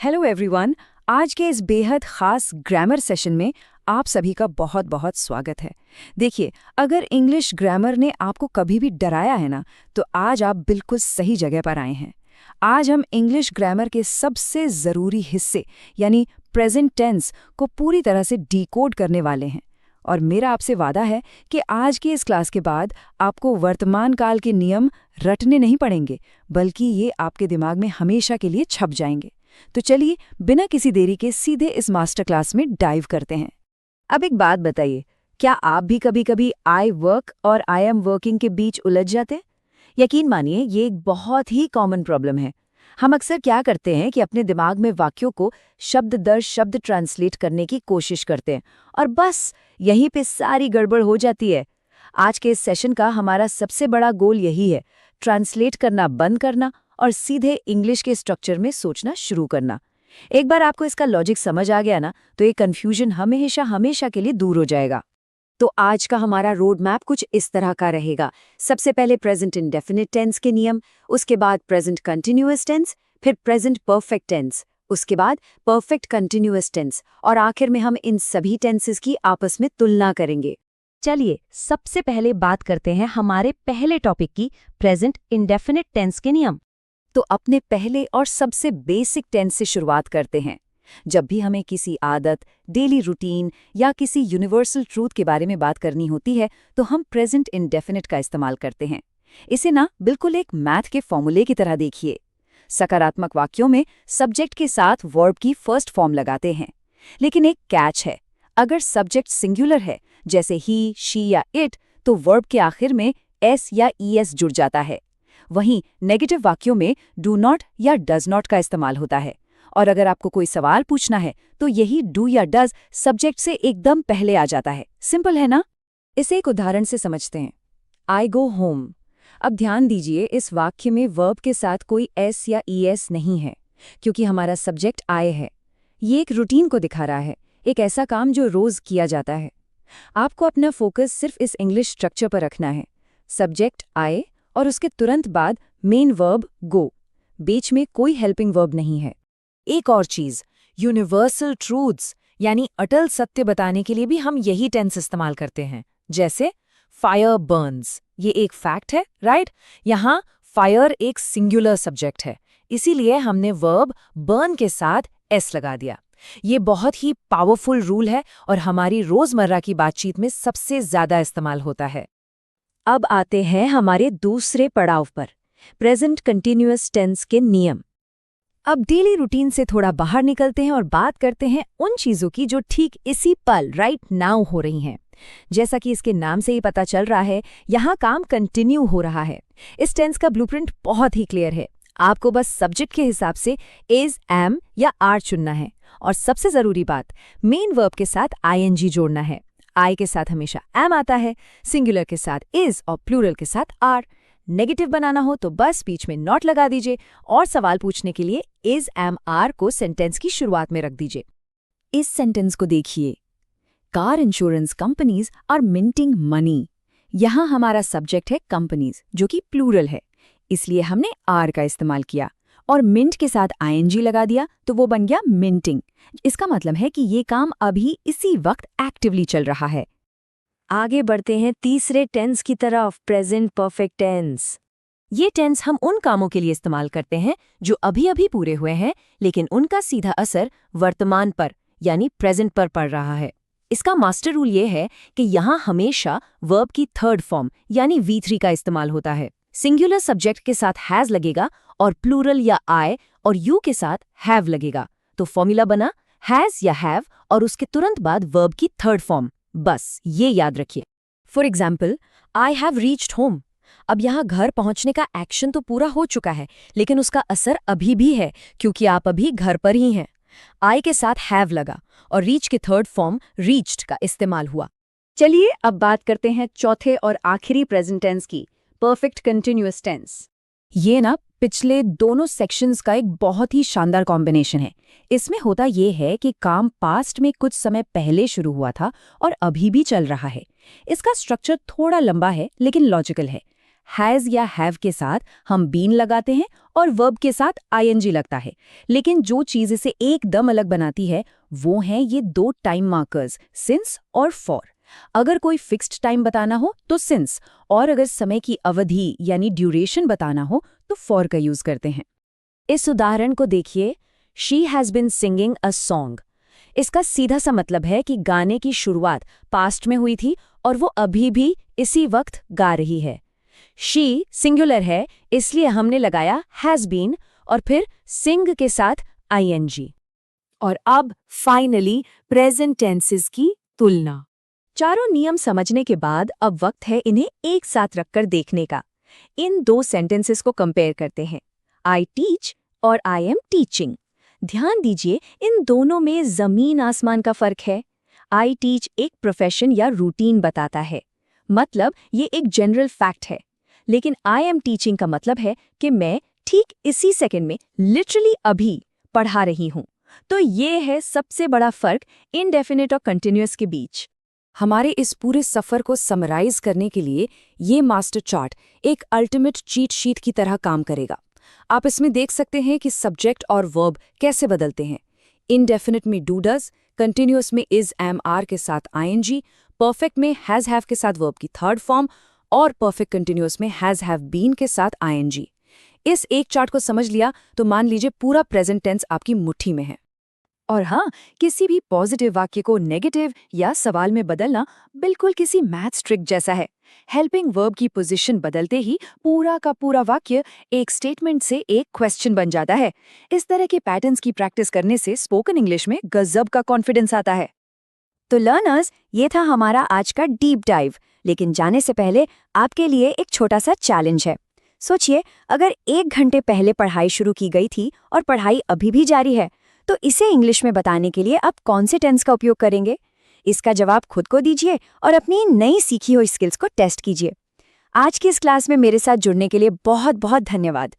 Hello everyone. आज के इस बेहद खास ग्रामर सेशन में आप सभी का बहुत बहुत स्वागत है। देखिए, अगर इंग्लिश ग्रामर ने आपको कभी भी डराया है ना, तो आज आप बिल्कुल सही जगह पर आए हैं। आज हम इंग्लिश ग्रामर के सबसे ज़रूरी हिस्से यानी प्रेजेंट टेंस को पूरी तरह से डिकोड करने वाले हैं। और मेरा आपसे वादा है कि आज की इस क्लास के बाद आपको वर्तमान काल के नियम रटने नहीं पड़ेंगे, बल्कि ये आपके दिमाग में हमेशा के लिए छप जाएंगे। तो चलिए, बिना किसी देरी के सीधे इस मास्टर क्लास में डाइव करते हैं। अब एक बात बताइए, क्या आप भी कभी-कभी आई वर्क और आई एम वर्किंग के बीच उलझ जाते हैं? यकीन मानिए, ये एक बहुत ही कॉमन प्रॉब्लम है। हम अक्सर क्या करते हैं कि अपने दिमाग में वाक्यों को शब्द दर शब्द ट्रांसलेट करने की कोशिश करते हैं और बस यहीं पे सारी गड़बड़ हो जाती है। आज के इस सेशन का हमारा सबसे बड़ा गोल यही है, ट्रांसलेट करना बंद करना और सीधे इंग्लिश के स्ट्रक्चर में सोचना शुरू करना। एक बार आपको इसका लॉजिक समझ आ गया ना, तो ये कन्फ्यूजन हमेशा हमेशा के लिए दूर हो जाएगा। तो आज का हमारा रोड मैप कुछ इस तरह का रहेगा। सबसे पहले प्रेजेंट इंडेफिनिट टेंस के नियम, उसके बाद प्रेजेंट कंटिन्यूअस टेंस, फिर प्रेजेंट परफेक्ट टेंस, उसके बाद परफेक्ट कंटिन्यूअस टेंस और आखिर में हम इन सभी टेंसेस की आपस में तुलना करेंगे। चलिए, सबसे पहले बात करते हैं हमारे पहले टॉपिक की, प्रेजेंट इंडेफिनिट टेंस के नियम। तो अपने पहले और सबसे बेसिक टेंस से शुरुआत करते हैं। जब भी हमें किसी आदत, डेली रूटीन या किसी यूनिवर्सल ट्रूथ के बारे में बात करनी होती है, तो हम प्रेजेंट इंडेफिनिट का इस्तेमाल करते हैं। इसे ना बिल्कुल एक मैथ के फॉर्मूले की तरह देखिए। सकारात्मक वाक्यों में सब्जेक्ट के साथ वर्ब की फर्स्ट फॉर्म लगाते हैं, लेकिन एक कैच है। अगर सब्जेक्ट सिंगुलर है, जैसे ही, शी या इट, तो वर्ब के आखिर में एस या ईएस जुड़ जाता है। वहीं नेगेटिव वाक्यों में डू नॉट या डज नॉट का इस्तेमाल होता है। और अगर आपको कोई सवाल पूछना है, तो यही डू या डज सब्जेक्ट से एकदम पहले आ जाता है। सिंपल है ना? इसे एक उदाहरण से समझते हैं। आई गो होम। अब ध्यान दीजिए, इस वाक्य में वर्ब के साथ कोई एस या ईएस नहीं है, क्योंकि हमारा सब्जेक्ट आई है। ये एक रूटीन को दिखा रहा है, एक ऐसा काम जो रोज किया जाता है। आपको अपना फोकस सिर्फ इस इंग्लिश स्ट्रक्चर पर रखना है। सब्जेक्ट आई और उसके तुरंत बाद मेन वर्ब गो। बीच में कोई हेल्पिंग वर्ब नहीं है। एक और चीज, यूनिवर्सल ट्रूथ्स यानी अटल सत्य बताने के लिए भी हम यही टेंस इस्तेमाल करते हैं। जैसे फायर बर्न्स, ये एक फैक्ट है, राइट? यहाँ फायर एक सिंगुलर सब्जेक्ट है, इसीलिए हमने वर्ब बर्न के साथ एस लगा दिया। ये बहुत ही पावरफुल रूल है और हमारी रोजमर्रा की बातचीत में सबसे ज्यादा इस्तेमाल होता है। अब आते हैं हमारे दूसरे पड़ाव पर, प्रेजेंट कंटिन्यूअस टेंस के नियम। अब डेली रूटीन से थोड़ा बाहर निकलते हैं और बात करते हैं उन चीजों की जो ठीक इसी पल, राइट नाउ हो रही हैं। जैसा कि इसके नाम से ही पता चल रहा है, यहाँ काम कंटिन्यू हो रहा है। इस टेंस का ब्लूप्रिंट बहुत ही क्लियर है। आपको बस सब्जेक्ट के हिसाब से इज, एम या आर चुनना है और सबसे जरूरी बात, मेन वर्ब के साथ आईएनजी जोड़ना है। आई के साथ हमेशा एम आता है, सिंगुलर के साथ इज और प्लूरल के साथ आर। नेगेटिव बनाना हो तो बस बीच में नॉट लगा दीजिए और सवाल पूछने के लिए इज, एम, आर को सेंटेंस की शुरुआत में रख दीजिए। इस सेंटेंस को देखिए, car insurance companies are minting money. यहाँ हमारा सब्जेक्ट है कंपनीज, जो कि प्लूरल है, इसलिए हमने आर का इस्तेमाल किया और मिंट के साथ आईएनजी लगा दिया, तो वो बन गया मिंटिंग। इसका मतलब है कि ये काम अभी इसी वक्त एक्टिवली चल रहा है। आगे बढ़ते हैं तीसरे टेंस की तरफ, प्रेजेंट परफेक्ट टेंस। ये टेंस हम उन कामों के लिए इस्तेमाल करते हैं जो अभी अभी पूरे हुए हैं, लेकिन उनका सीधा असर वर्तमान पर यानी प्रेजेंट पर पड़ रहा है। इसका मास्टर रूल ये है कि यहाँ हमेशा वर्ब की थर्ड फॉर्म यानी V3 का इस्तेमाल होता है। सिंगुलर सब्जेक्ट के साथ हैज लगेगा और प्लूरल या आई और यू के साथ हैव लगेगा। तो फॉर्मूला बना हैज या हैव और उसके तुरंत बाद वर्ब की थर्ड फॉर्म। बस ये याद रखिए। For example, I have reached home. अब यहाँ घर पहुंचने का एक्शन तो पूरा हो चुका है, लेकिन उसका असर अभी भी है, क्योंकि आप अभी घर पर ही हैं। आई के साथ हैव लगा और रीच के थर्ड फॉर्म रीच्ड का इस्तेमाल हुआ। चलिए अब बात करते हैं चौथे और आखिरी प्रेजेंट टेंस की, परफेक्ट कंटिन्यूअस टेंस। ये ना पिछले दोनों सेक्शंस का एक बहुत ही शानदार कॉम्बिनेशन है। इसमें होता ये है कि काम पास्ट में कुछ समय पहले शुरू हुआ था और अभी भी चल रहा है। इसका स्ट्रक्चर थोड़ा लंबा है, लेकिन लॉजिकल है। हैज़ या हैव के साथ हम बीन लगाते हैं और वर्ब के साथ आईएनजी लगता है। लेकिन जो चीज़ इसे एकदम अलग बनाती है वो हैं ये दो टाइम मार्कर्स, सिंस और फॉर। अगर कोई फिक्स्ड टाइम बताना हो तो सिंस, और अगर समय की अवधि यानी ड्यूरेशन बताना हो तो फॉर का यूज़ करते हैं। इस उदाहरण को देखिए, she has been singing a song. इसका सीधा सा मतलब है कि गाने की शुरुआत पास्ट में हुई थी और वो अभी भी इसी वक्त गा रही है। शी सिंगुलर है, इसलिए हमने लगाया हैज़ बीन और फिर सिंग के साथ आईएनजी। और अब फाइनली प्रेजेंट टेंसेस की तुलना। चारों नियम समझने के बाद अब वक्त है इन्हें एक साथ रखकर देखने का। इन दो सेंटेंसेस को कंपेयर करते हैं, आई टीच और आई एम टीचिंग। ध्यान दीजिए, इन दोनों में जमीन आसमान का फर्क है। आई टीच एक प्रोफेशन या रूटीन बताता है, मतलब ये एक जनरल फैक्ट है। लेकिन आई एम टीचिंग का मतलब है कि मैं ठीक इसी सेकंड में लिटरली अभी पढ़ा रही हूं। तो ये है सबसे बड़ा फर्क इनडेफिनिट और कंटिन्यूअस के बीच। हमारे इस पूरे सफर को समराइज करने के लिए ये मास्टर चार्ट एक अल्टीमेट चीट शीट की तरह काम करेगा। आप इसमें देख सकते हैं कि सब्जेक्ट और वर्ब कैसे बदलते हैं। इनडेफिनिट में डू डज, कंटिन्यूअस में इज एम आर के साथ आईएनजी, परफेक्ट में हैज हैव के साथ वर्ब की थर्ड फॉर्म और परफेक्ट कंटिन्यूअस में हैज हैव बीन के साथ आईएनजी। इस एक चार्ट को समझ लिया तो मान लीजिए पूरा प्रेजेंट टेंस आपकी मुट्ठी में है। और हाँ, किसी भी पॉजिटिव वाक्य को नेगेटिव या सवाल में बदलना बिल्कुल किसी मैथ्स ट्रिक जैसा है। हेल्पिंग वर्ब की पोजीशन बदलते ही पूरा का पूरा वाक्य एक स्टेटमेंट से एक क्वेश्चन बन जाता है। इस तरह के पैटर्न्स की प्रैक्टिस करने से स्पोकन इंग्लिश में गजब का कॉन्फिडेंस आता है। तो लर्नर्स, ये था हमारा आज का डीप डाइव। लेकिन जाने से पहले आपके लिए एक छोटा सा चैलेंज है। सोचिए, अगर 1 घंटे पहले पढ़ाई शुरू की गई थी और पढ़ाई अभी भी जारी है, तो इसे इंग्लिश में बताने के लिए आप कौन से टेंस का उपयोग करेंगे? इसका जवाब खुद को दीजिए और अपनी नई सीखी हुई स्किल्स को टेस्ट कीजिए। आज की इस क्लास में मेरे साथ जुड़ने के लिए बहुत बहुत धन्यवाद।